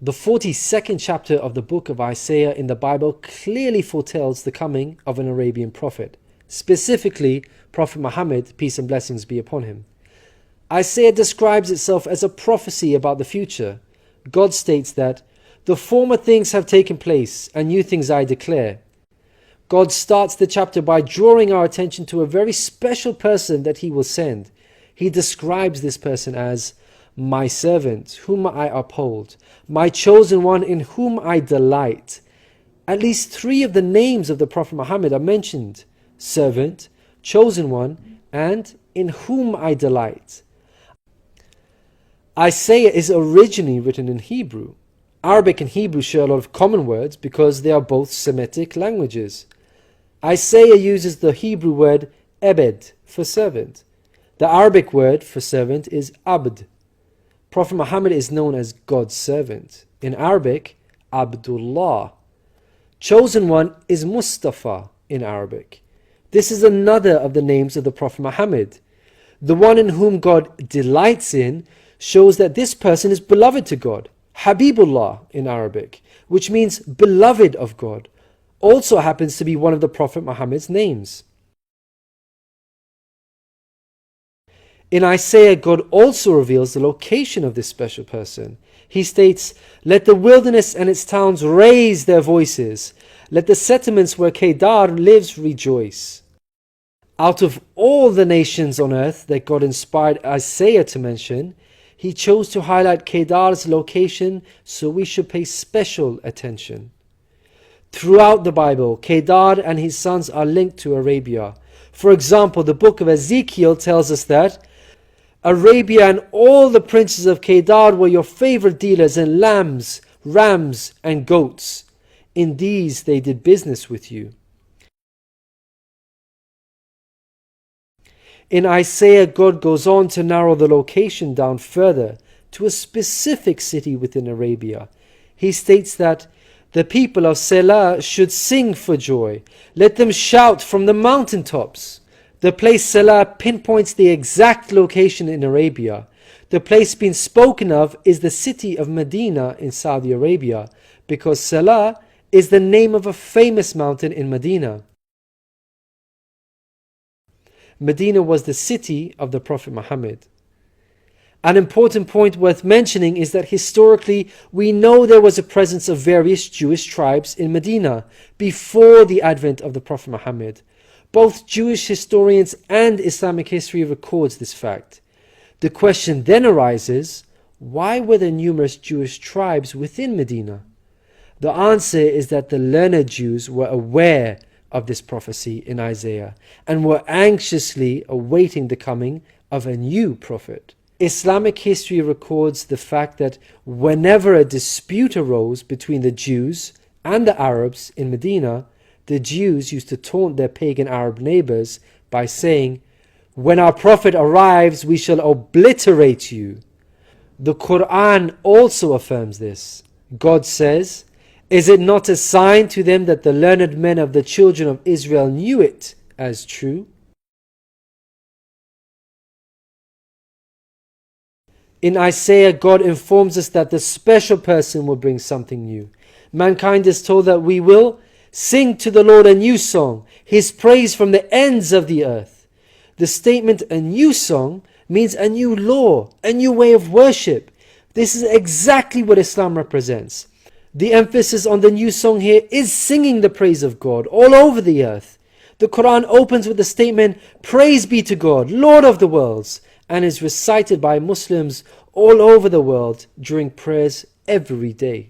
The 42nd chapter of the book of Isaiah in the Bible clearly foretells the coming of an Arabian prophet, specifically Prophet Muhammad, peace and blessings be upon him. Isaiah describes itself as a prophecy about the future. God states that, "The former things have taken place, and new things I declare." God starts the chapter by drawing our attention to a very special person that he will send. He describes this person as my servant, whom I uphold, my chosen one in whom I delight. At least 3 of the names of the Prophet Muhammad are mentioned: servant, chosen one, and in whom I delight. Isaiah is originally written in Hebrew. Arabic and Hebrew share a lot of common words because they are both Semitic languages. Isaiah uses the Hebrew word ebed for servant. The Arabic word for servant is abd. Prophet Muhammad is known as God's servant. In Arabic, Abdullah. Chosen one is Mustafa in Arabic. This is another of the names of the Prophet Muhammad. The one in whom God delights in shows that this person is beloved to God. Habibullah in Arabic, which means beloved of God, also happens to be one of the Prophet Muhammad's names. In Isaiah, God also reveals the location of this special person. He states, "Let the wilderness and its towns raise their voices. Let the settlements where Kedar lives rejoice." Out of all the nations on earth that God inspired Isaiah to mention, he chose to highlight Kedar's location, so we should pay special attention. Throughout the Bible, Kedar and his sons are linked to Arabia. For example, the book of Ezekiel tells us that Arabia and all the princes of Kedar were your favorite dealers in lambs, rams, and goats. In these they did business with you. In Isaiah, God goes on to narrow the location down further to a specific city within Arabia. He states that the people of Selah should sing for joy. Let them shout from the mountaintops. The place Selah pinpoints the exact location in Arabia. The place being spoken of is the city of Medinah in Saudi Arabia, because Selah is the name of a famous mountain in Medina. Medina was the city of the Prophet Muhammad. An important point worth mentioning is that historically we know there was a presence of various Jewish tribes in Medina before the advent of the Prophet Muhammad. Both Jewish historians and Islamic history records this fact. The question then arises, why were there numerous Jewish tribes within Medina? The answer is that the learned Jews were aware of this prophecy in Isaiah and were anxiously awaiting the coming of a new prophet. Islamic history records the fact that whenever a dispute arose between the Jews and the Arabs in Medina, the Jews used to taunt their pagan Arab neighbors by saying, "When our prophet arrives, we shall obliterate you." The Quran also affirms this. God says, "Is it not a sign to them that the learned men of the children of Israel knew it as true?" In Isaiah, God informs us that the special person will bring something new. Mankind is told that we will sing to the Lord a new song, His praise from the ends of the earth. The statement "a new song" means a new law, a new way of worship. This is exactly what Islam represents. The emphasis on the new song here is singing the praise of God all over the earth. The Quran opens with the statement, "Praise be to God, Lord of the worlds," and is recited by Muslims all over the world during prayers every day.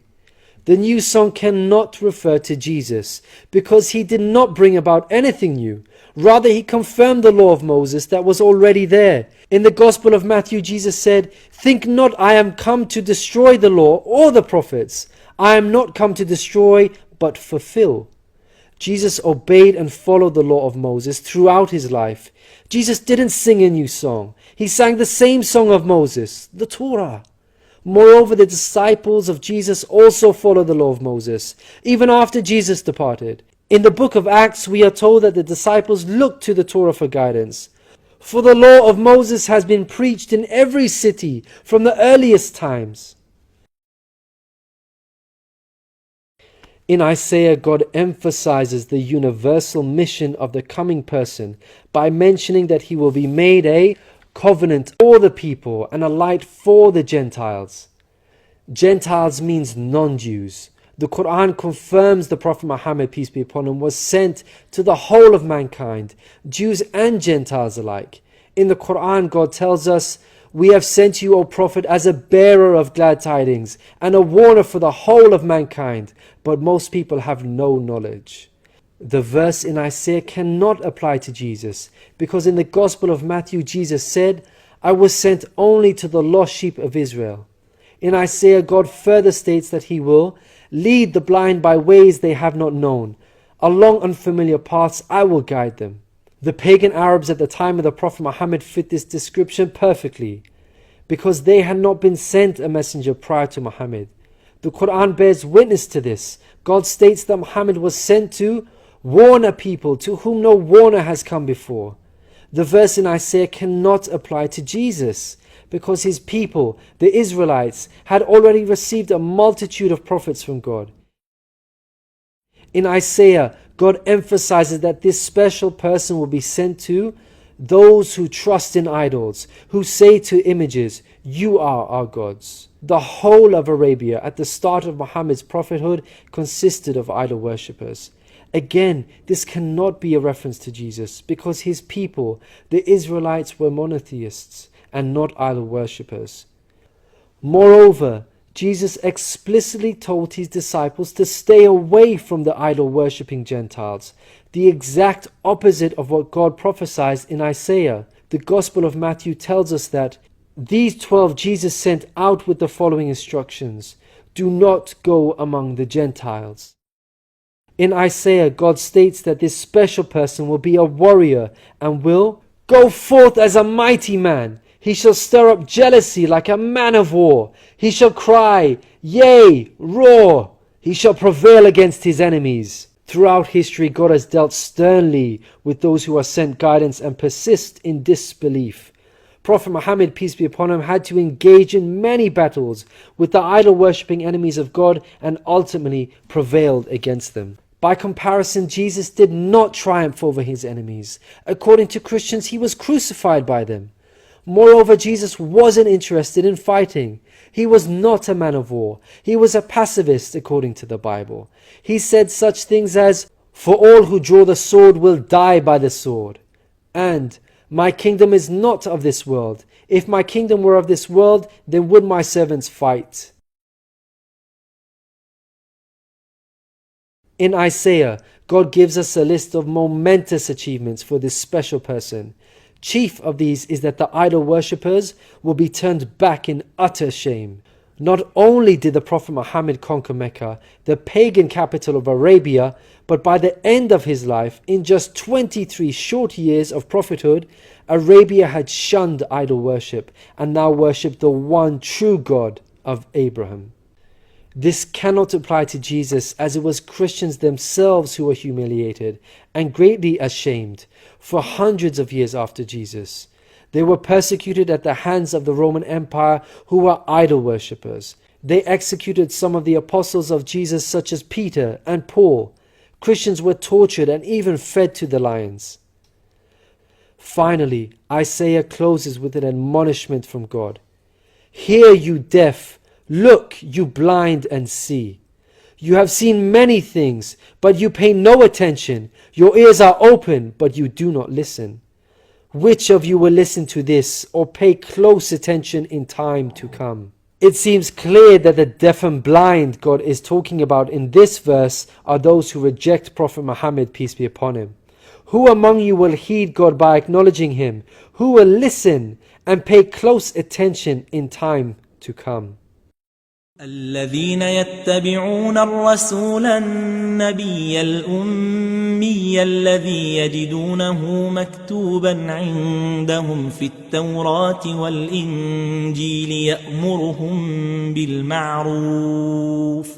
The new song cannot refer to Jesus because he did not bring about anything new. Rather, he confirmed the law of Moses that was already there. In the Gospel of Matthew, Jesus said, "Think not I am come to destroy the law or the prophets. I am not come to destroy, but fulfill." Jesus obeyed and followed the law of Moses throughout his life. Jesus didn't sing a new song. He sang the same song of Moses, the Torah. Moreover, the disciples of Jesus also followed the law of Moses, even after Jesus departed. In the book of Acts, we are told that the disciples looked to the Torah for guidance. For the law of Moses has been preached in every city from the earliest times. In Isaiah, God emphasizes the universal mission of the coming person by mentioning that he will be made a covenant for the people and a light for the Gentiles. Gentiles means non-Jews. The Quran confirms the Prophet Muhammad, peace be upon him, was sent to the whole of mankind, Jews and Gentiles alike. In the Quran, God tells us, "We have sent you, O Prophet, as a bearer of glad tidings and a warner for the whole of mankind, but most people have no knowledge." The verse in Isaiah cannot apply to Jesus, because in the Gospel of Matthew, Jesus said, "I was sent only to the lost sheep of Israel." In Isaiah, God further states that he will lead the blind by ways they have not known. Along unfamiliar paths I will guide them. The pagan Arabs at the time of the Prophet Muhammad fit this description perfectly, because they had not been sent a messenger prior to Muhammad. The Quran bears witness to this. God states that Muhammad was sent to warn a people to whom no warner has come before. The verse in Isaiah cannot apply to Jesus, because his people, the Israelites, had already received a multitude of prophets from God. In Isaiah, God emphasizes that this special person will be sent to those who trust in idols, who say to images, "You are our gods." The whole of Arabia at the start of Muhammad's prophethood consisted of idol worshippers. Again, this cannot be a reference to Jesus, because his people, the Israelites, were monotheists and not idol worshippers. Moreover, Jesus explicitly told his disciples to stay away from the idol-worshipping Gentiles, the exact opposite of what God prophesied in Isaiah. The Gospel of Matthew tells us that these 12 Jesus sent out with the following instructions: do not go among the Gentiles. In Isaiah, God states that this special person will be a warrior and will go forth as a mighty man. He shall stir up jealousy like a man of war. He shall cry, yea, roar. He shall prevail against his enemies. Throughout history, God has dealt sternly with those who are sent guidance and persist in disbelief. Prophet Muhammad, peace be upon him, had to engage in many battles with the idol-worshipping enemies of God and ultimately prevailed against them. By comparison, Jesus did not triumph over his enemies. According to Christians, he was crucified by them. Moreover, Jesus wasn't interested in fighting. He was not a man of war. He was a pacifist, according to the Bible. He said such things as, "For all who draw the sword will die by the sword," and "My kingdom is not of this world. If my kingdom were of this world, then would my servants fight." In Isaiah, God gives us a list of momentous achievements for this special person. Chief of these is that the idol worshippers will be turned back in utter shame. Not only did the Prophet Muhammad conquer Mecca, the pagan capital of Arabia, but by the end of his life, in just 23 short years of prophethood, Arabia had shunned idol worship and now worshipped the one true God of Abraham. This cannot apply to Jesus, as it was Christians themselves who were humiliated and greatly ashamed for hundreds of years after Jesus. They were persecuted at the hands of the Roman Empire, who were idol worshippers. They executed some of the apostles of Jesus, such as Peter and Paul. Christians were tortured and even fed to the lions. Finally, Isaiah closes with an admonishment from God. "Hear, you deaf. Look, you blind, and see. You have seen many things, but you pay no attention. Your ears are open, but you do not listen. Which of you will listen to this or pay close attention in time to come?" It seems clear that the deaf and blind God is talking about in this verse are those who reject Prophet Muhammad, peace be upon him. Who among you will heed God by acknowledging him? Who will listen and pay close attention in time to come? الذين يتبعون الرسول النبي الأمي الذي يجدونه مكتوبا عندهم في التوراة والإنجيل يأمرهم بالمعروف